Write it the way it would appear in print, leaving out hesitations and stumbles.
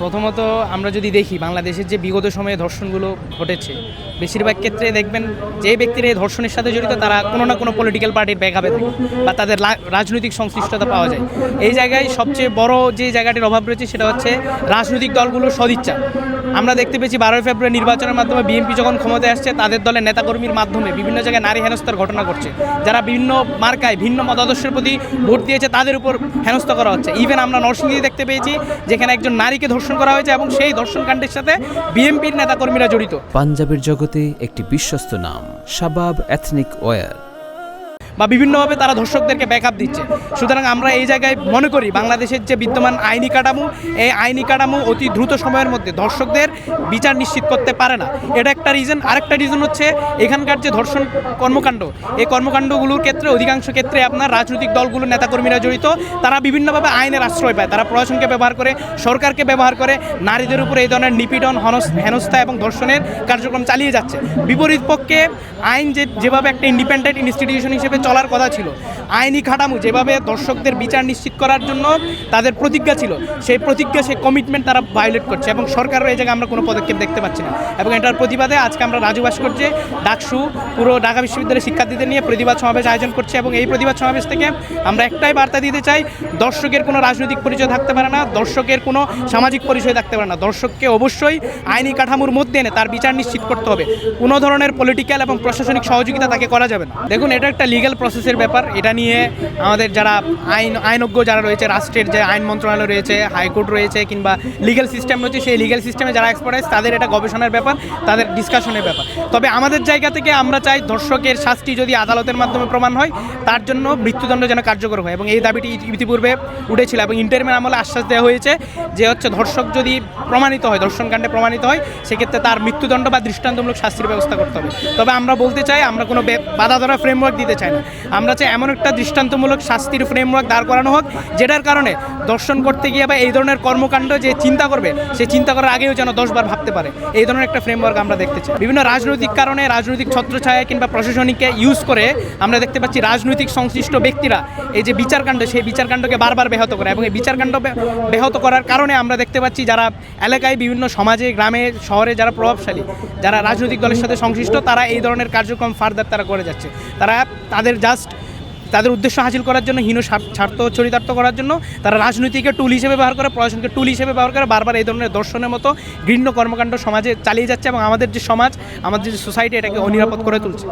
প্রথমত আমরা যদি দেখি বাংলাদেশের যে বিগত সময়ে ধর্ষণগুলো ঘটেছে, বেশিরভাগ ক্ষেত্রে দেখবেন যে ব্যক্তিরা এই ধর্ষণের সাথে জড়িত তারা কোনো না কোনো পলিটিক্যাল পার্টির ব্যাকআপে থাকে বা তাদের রাজনৈতিক সংশ্লিষ্টতা পাওয়া যায়। এই জায়গায় সবচেয়ে বড় যে জায়গাটির অভাব রয়েছে সেটা হচ্ছে রাজনৈতিক দলগুলোর সদিচ্ছা। আমরা দেখতে পেয়েছি 12 ফেব্রুয়ারি নির্বাচনের মাধ্যমে বিএনপি যখন ক্ষমতায় আসছে, তাদের দলের নেতাকর্মীর মাধ্যমে বিভিন্ন জায়গায় নারী হেনস্থার ঘটনা ঘটছে। যারা বিভিন্ন মার্কায় ভিন্ন মতাদর্শের প্রতি ভোট দিয়েছে তাদের উপর হেনস্থা করা হচ্ছে। ইভেন আমরা নরসিংদীতে দেখতে পেয়েছি যেখানে একজন নারীকে ধর্ষণ করা হয়েছে এবং সেই ধর্ষণকাণ্ডের সাথে বিএনপির নেতাকর্মীরা জড়িত। পাঞ্জাবের জগতে একটি বিশ্বস্ত নাম শাবাব এথনিক ওয়্যার বা বিভিন্নভাবে তারা ধর্ষকদেরকে ব্যাকআপ দিচ্ছে। সুতরাং আমরা এই জায়গায় মনে করি বাংলাদেশের যে বিদ্যমান আইনি কাঠামো, এই আইনি কাঠামো অতি দ্রুত সময়ের মধ্যে ধর্ষকদের বিচার নিশ্চিত করতে পারে না। এটা একটা রিজন। আরেকটা রিজন হচ্ছে এখানকার যে ধর্ষণ কর্মকাণ্ড, এই কর্মকাণ্ডগুলোর ক্ষেত্রে অধিকাংশ ক্ষেত্রে আপনার রাজনৈতিক দলগুলোর নেতাকর্মীরা জড়িত। তারা বিভিন্নভাবে আইনের আশ্রয় পায়, তারা প্রশাসনকে ব্যবহার করে, সরকারকে ব্যবহার করে নারীদের উপরে এই ধরনের নিপীড়ন, হেনস্থা এবং ধর্ষণের কার্যক্রম চালিয়ে যাচ্ছে। বিপরীত পক্ষে আইন যেভাবে একটা ইন্ডিপেন্ডেন্ট ইনস্টিটিউশন হিসেবে চলার কথা ছিল, আইনি কাঠামো যেভাবে দর্শকদের বিচার নিশ্চিত করার জন্য তাদের প্রতিজ্ঞা ছিল, সেই প্রতিজ্ঞা, সেই কমিটমেন্ট তারা ভায়োলেট করছে এবং সরকারের এই জায়গায় আমরা কোনো পদক্ষেপ দেখতে পাচ্ছি না। এবং এটার প্রতিবাদে আজকে আমরা রাজু ভাস্কর্যে ডাকসু পুরো ঢাকা বিশ্ববিদ্যালয়ের শিক্ষার্থীদের নিয়ে প্রতিবাদ সমাবেশ আয়োজন করছি। এবং এই প্রতিবাদ সমাবেশ থেকে আমরা একটাই বার্তা দিতে চাই, দর্শকের কোনো রাজনৈতিক পরিচয় থাকতে পারে না, দর্শকের কোনো সামাজিক পরিচয় থাকতে পারে না। দর্শককে অবশ্যই আইনি কাঠামোর মধ্যে এনে তার বিচার নিশ্চিত করতে হবে। কোনো ধরনের পলিটিক্যাল এবং প্রশাসনিক সহযোগিতা তাকে করা যাবে না। দেখুন, এটা একটা লিগ্যাল প্রসেসের ব্যাপার। এটা নিয়ে আমাদের যারা আইনজ্ঞ যারা রয়েছে, রাষ্ট্রের যে আইন মন্ত্রণালয় রয়েছে, হাইকোর্ট রয়েছে কিংবা লিগ্যাল সিস্টেম রয়েছে, সেই লিগ্যাল সিস্টেমে যারা এক্সপার্টাইজ তাদের এটা গবেষণার ব্যাপার, তাদের ডিসকাশনের ব্যাপার। তবে আমাদের জায়গা থেকে আমরা চাই ধর্ষকের শাস্তি যদি আদালতের মাধ্যমে প্রমাণ হয়, তার জন্য মৃত্যুদণ্ড যেন কার্যকর হয়। এবং এই দাবিটি ইতিপূর্বে উঠেছিল এবং ইন্টারিমের আমলে আশ্বাস দেওয়া হয়েছে যে হচ্ছে ধর্ষক যদি প্রমাণিত হয়, ধর্ষণকাণ্ডে প্রমাণিত হয়, সেক্ষেত্রে তার মৃত্যুদণ্ড বা দৃষ্টান্তমূলক শাস্তির ব্যবস্থা করতে হবে। তবে আমরা বলতে চাই, আমরা কোনো বাধা ধরা ফ্রেমওয়ার্ক দিতে চাই না। আমরা চাই এমন একটা দৃষ্টান্তমূলক শাস্তির ফ্রেমওয়ার্ক দাঁড় করানো হোক, যেটার কারণে দর্শন করতে গিয়ে বা এই ধরনের কর্মকাণ্ড যে চিন্তা করবে, সে চিন্তা করার আগেও যেন 10 বার ভাবতে পারে। এই ধরনের একটা ফ্রেমওয়ার্ক আমরা দেখতে চাই। বিভিন্ন রাজনৈতিক কারণে, রাজনৈতিক ছত্রছায়া কিংবা প্রশাসনিককে ইউজ করে আমরা দেখতে পাচ্ছি রাজনৈতিক সংশ্লিষ্ট ব্যক্তিরা এই যে বিচারকাণ্ড, সেই বিচারকাণ্ডকে বারবার ব্যাহত করে। এবং এই বিচারকাণ্ড ব্যাহত করার কারণে আমরা দেখতে পাচ্ছি যারা এলাকায়, বিভিন্ন সমাজে, গ্রামে, শহরে যারা প্রভাবশালী, যারা রাজনৈতিক দলের সাথে সংশ্লিষ্ট, তারা এই ধরনের কার্যক্রম ফার্দার তারা করে যাচ্ছে। তারা তাদের উদ্দেশ্য হাসিল করার জন্য, হীন স্বার্থ চরিতার্থ করার জন্য তারা রাজনীতিকে টুল হিসেবে ব্যবহার করে, প্রশাসনকে টুল হিসেবে ব্যবহার করে, বারবার এই ধরনের দর্শনের মতো ঘৃণ্য কর্মকাণ্ড সমাজে চালিয়ে যাচ্ছে এবং আমাদের যে সমাজ, আমাদের যে সোসাইটি, এটাকে অনিরাপদ করে তুলছে।